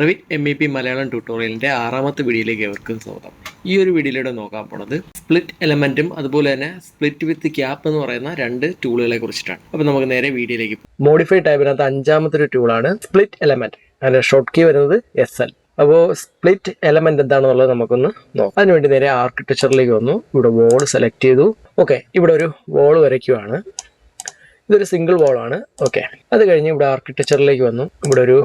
Revit MEP Malayalam ട്യൂട്ടോറിയലിൻ്റെ 6ാമത്തെ വീഡിയോയിലേക്ക് ഏവർക്കും സ്വാഗതം. ഈ ഒരു വീഡിയോയിലൂടെ നോക്കാൻ പോണത് സ്പ്ലിറ്റ് എലമെൻറ്റും അതുപോലെ തന്നെ സ്പ്ലിറ്റ് വിത്ത് ക്യാപ്പ് എന്ന് പറയുന്ന രണ്ട് ടൂളുകളെ കുറിച്ചിട്ടാണ്. അപ്പോൾ നമുക്ക് നേരെ വീഡിയോയിലേക്ക് പോകാം. മോഡിഫൈ ടൈപ്പിനകത്ത് 5ാമത്തെ ഒരു ടൂളാണ് സ്പ്ലിറ്റ് എലമെൻറ്റ്. അതിൻ്റെ ഷോർട്ട് കീ വരുന്നത് SL. അപ്പോൾ സ്പ്ലിറ്റ് എലമെൻറ്റ് എന്താണെന്നുള്ളത് നമുക്കൊന്ന് നോക്കാം. അതിനുവേണ്ടി നേരെ ആർക്കിടെക്ചറിലേക്ക് വന്നു. ഇവിടെ വോൾ സെലക്ട് ചെയ്തു. ഓക്കെ, ഇവിടെ ഒരു വോൾ വരയ്ക്കുവാണ്. ഇതൊരു സിംഗിൾ വോളാണ്. ഓക്കെ, അത് കഴിഞ്ഞ് ഇവിടെ ആർക്കിടെക്ചറിലേക്ക് വന്നു. ഇവിടെ ഒരു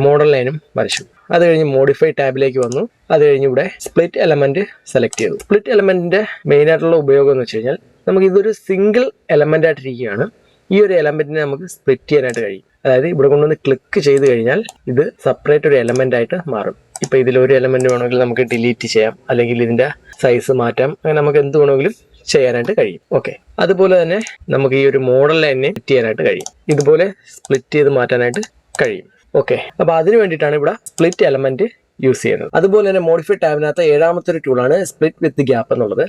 മോഡൽ ലൈനും വരച്ചു. അത് കഴിഞ്ഞ് മോഡിഫൈ ടാബിലേക്ക് വന്നു. അത് കഴിഞ്ഞ് ഇവിടെ സ്പ്ലിറ്റ് എലമെന്റ് സെലക്ട് ചെയ്തു. സ്പ്ലിറ്റ് എലമെന്റിന്റെ മെയിൻ ആയിട്ടുള്ള ഉപയോഗം എന്ന് വെച്ച് കഴിഞ്ഞാൽ നമുക്ക് ഇതൊരു സിംഗിൾ എലമെന്റ് ആയിട്ടിരിക്കുകയാണ്. ഈ ഒരു എലമെന്റിനെ നമുക്ക് സ്പ്ലിറ്റ് ചെയ്യാനായിട്ട് കഴിയും. അതായത് ഇവിടെ കൊണ്ടുവന്ന് ക്ലിക്ക് ചെയ്ത് കഴിഞ്ഞാൽ ഇത് സെപ്പറേറ്റ് ഒരു എലമെന്റ് ആയിട്ട് മാറും. ഇപ്പൊ ഇതിലൊരു എലമെന്റ് വേണമെങ്കിൽ നമുക്ക് ഡിലീറ്റ് ചെയ്യാം, അല്ലെങ്കിൽ ഇതിന്റെ സൈസ് മാറ്റാം. അങ്ങനെ നമുക്ക് എന്ത് വേണമെങ്കിലും ചെയ്യാനായിട്ട് കഴിയും. ഓക്കെ, അതുപോലെ തന്നെ നമുക്ക് ഈ ഒരു മോഡൽ ലൈനിനെ സ്പ്ലിറ്റ് ചെയ്യാനായിട്ട് കഴിയും. ഇതുപോലെ സ്പ്ലിറ്റ് ചെയ്ത് മാറ്റാനായിട്ട് കഴിയും. ഓക്കെ, അപ്പോൾ അതിന് വേണ്ടിയിട്ടാണ് ഇവിടെ സ്പ്ലിറ്റ് എലമെന്റ് യൂസ് ചെയ്യുന്നത്. അതുപോലെ തന്നെ മോഡിഫൈ ടാബിനകത്ത് 7ാമത്തെ ഒരു ടൂളാണ് സ്പ്ലിറ്റ് വിത്ത് ഗ്യാപ്പ് എന്നുള്ളത്.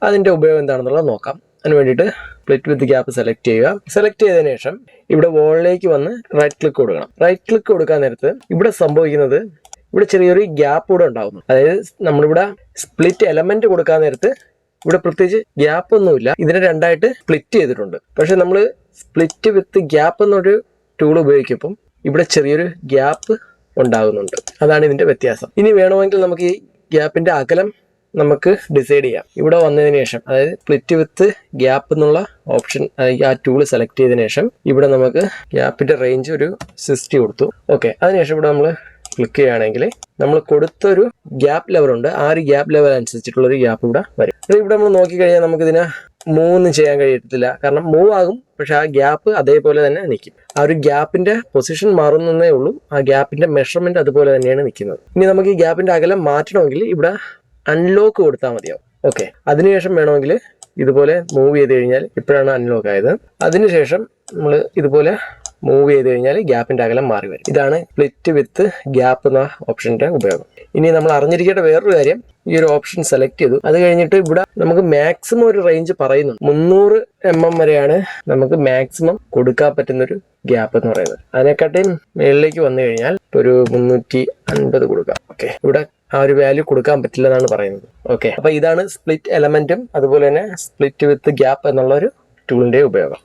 അതിന്റെ ഉപയോഗം എന്താണെന്നുള്ളത് നോക്കാം. അതിന് വേണ്ടിയിട്ട് സ്പ്ലിറ്റ് വിത്ത് ഗ്യാപ്പ് സെലക്ട് ചെയ്യുക. സെലക്ട് ചെയ്തതിനു ശേഷം ഇവിടെ വോളിലേക്ക് വന്ന് റൈറ്റ് ക്ലിക്ക് കൊടുക്കണം. റൈറ്റ് ക്ലിക്ക് കൊടുക്കാൻ നേരത്ത് ഇവിടെ സംഭവിക്കുന്നത് ഇവിടെ ചെറിയൊരു ഗ്യാപ്പ് കൂടെ ഉണ്ടാകുന്നു. അതായത് നമ്മളിവിടെ സ്പ്ലിറ്റ് എലമെന്റ് കൊടുക്കാൻ നേരത്ത് ഇവിടെ പ്രത്യേകിച്ച് ഗ്യാപ്പ് ഒന്നുമില്ല, ഇതിനെ രണ്ടായിട്ട് സ്പ്ലിറ്റ് ചെയ്തിട്ടുണ്ട്. പക്ഷെ നമ്മൾ സ്പ്ലിറ്റ് വിത്ത് ഗ്യാപ്പ് എന്നൊരു ടൂൾ ഉപയോഗിക്കുമ്പം ഇവിടെ ചെറിയൊരു ഗ്യാപ്പ് ഉണ്ടാകുന്നുണ്ട്. അതാണ് ഇതിന്റെ വ്യത്യാസം. ഇനി വേണമെങ്കിൽ നമുക്ക് ഈ ഗ്യാപ്പിന്റെ അകലം നമുക്ക് ഡിസൈഡ് ചെയ്യാം. ഇവിടെ വന്നതിന് ശേഷം, അതായത് സ്പ്ലിറ്റ് വിത്ത് ഗ്യാപ്പ് എന്നുള്ള ഓപ്ഷൻ ആ ടൂൾ സെലക്ട് ചെയ്തതിനു ശേഷം ഇവിടെ നമുക്ക് ഗ്യാപ്പിന്റെ റേഞ്ച് ഒരു 60 കൊടുത്തു. ഓക്കെ, അതിനുശേഷം ഇവിടെ നമ്മൾ ക്ലിക്ക് ചെയ്യുകയാണെങ്കിൽ നമ്മൾ കൊടുത്തൊരു ഗ്യാപ്പ് ലെവൽ ഉണ്ട്. ആ ഒരു ഗ്യാപ്പ് ലെവൽ അനുസരിച്ചിട്ടുള്ള ഒരു ഗ്യാപ്പ് ഇവിടെ വരും. ഇവിടെ നമ്മൾ നോക്കിക്കഴിഞ്ഞാൽ നമുക്കിതിനെ മൂവ് ചെയ്യാൻ കഴിയത്തില്ല, കാരണം മൂവ് ആകും, പക്ഷെ ആ ഗ്യാപ്പ് അതേപോലെ തന്നെ നിൽക്കും. ആ ഒരു ഗ്യാപ്പിന്റെ പൊസിഷൻ മാറുന്നതേ ഉള്ളൂ, ആ ഗ്യാപ്പിന്റെ മെഷർമെന്റ് അതുപോലെ തന്നെയാണ് നിൽക്കുന്നത്. ഇനി നമുക്ക് ഈ ഗ്യാപ്പിന്റെ അകലം മാറ്റണമെങ്കിൽ ഇവിടെ അൺലോക്ക് കൊടുത്താൽ മതിയാവും. ഓക്കെ, അതിനുശേഷം വേണമെങ്കിൽ ഇതുപോലെ മൂവ് ചെയ്ത് കഴിഞ്ഞാൽ ഇപ്പോഴാണ് അൺലോക്ക് ആയത്. അതിനുശേഷം നമ്മൾ ഇതുപോലെ മൂവ് ചെയ്ത് കഴിഞ്ഞാൽ ഗ്യാപ്പിന്റെ അകലം മാറി വരും. ഇതാണ് സ്പ്ലിറ്റ് വിത്ത് ഗ്യാപ്പ് എന്ന ഓപ്ഷന്റെ ഉപയോഗം. ഇനി നമ്മൾ അറിഞ്ഞിരിക്കേണ്ട വേറൊരു കാര്യം, ഈ ഒരു ഓപ്ഷൻ സെലക്ട് ചെയ്തു. അത് കഴിഞ്ഞിട്ട് ഇവിടെ നമുക്ക് മാക്സിമം ഒരു റേഞ്ച് പറയുന്നു. 300 mm വരെയാണ് നമുക്ക് മാക്സിമം കൊടുക്കാൻ പറ്റുന്ന ഒരു ഗ്യാപ്പ് എന്ന് പറയുന്നത്. അതിനെക്കാട്ടിയും മേളിലേക്ക് വന്നു കഴിഞ്ഞാൽ ഒരു 350 കൊടുക്കാം. ഓക്കെ, ഇവിടെ ആ ഒരു വാല്യൂ കൊടുക്കാൻ പറ്റില്ല എന്നാണ് പറയുന്നത്. ഓക്കെ, അപ്പൊ ഇതാണ് സ്പ്ലിറ്റ് എലമെന്റും അതുപോലെ തന്നെ സ്പ്ലിറ്റ് വിത്ത് ഗ്യാപ്പ് എന്നുള്ള ഒരു ടൂളിന്റെ ഉപയോഗം.